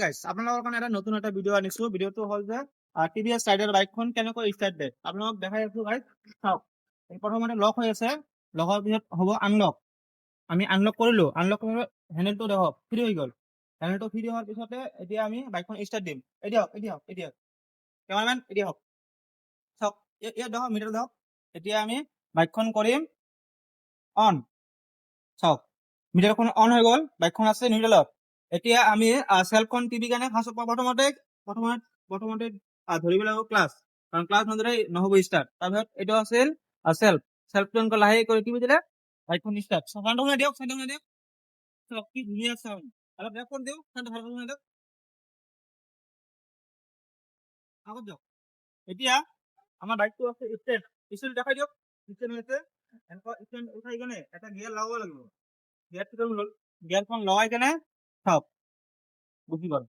Guys আপোনালোকৰ কাৰণে এটা নতুন এটা ভিডিঅ' আনিছো। ভিডিঅ'টো হ'ল যে টিভিএছ ৰাইডাৰ বাইকখন কেনেকৈ ষ্টাৰ্ট দিয়ে আপোনালোকক দেখাই আছো গাইস। চাওক, এই প্ৰথমতে লক হৈ আছে, লক হোৱাৰ পিছত হ'ব আনলক। আমি আনলক কৰিলো, আনলক কৰি হেণ্ডেলটো দেখক ফ্ৰী হৈ গ'ল। হেণ্ডেলটো ফ্ৰী হোৱাৰ পিছতে এতিয়া আমি বাইকখন ষ্টাৰ্ট দিম। এতিয়া কেমেৰামেন এতিয়া হওক, চাওক ইয়াত দেখক, মিটাৰ দেখক। এতিয়া আমি বাইকখন কৰিম অন। চাওক, মিটাৰখন অন হৈ গ'ল, বাইকখন আছে নিউট্ৰেলত। এতিয়া আমি চেল্ফখন টিপি কেনে প্ৰথমতে ধৰিব লাগিব ক্লাছ, কাৰণ ক্লাছ নধৰে নহ'ব ষ্টাৰ্ট। তাৰপিছত এইটো আছিল চেল্ফটো এনেকৈ লাহে কৰি টিপি দিলে বাইকখন ষ্টাৰ্ট। চাউণ্ড শুনাই দিয়ক। চাওক কি ধুনীয়া চাউণ্ড। অলপ বেক কৰি দিওঁ, চাউণ্ডটো ভালকৈ শুনাই দিয়ক। আগত দিয়ক। এতিয়া আমাৰ বাইকটো আছে ষ্টেণ্ড দেখাই দিয়ক। ষ্টেণ্ড হৈছে এনেকুৱা, ষ্টেণ্ড উঠাই কেনে এটা গিয়াৰ লগাব লাগিব। গিয়াৰখন লগাই কেনে চাওক গুচি গ'ল।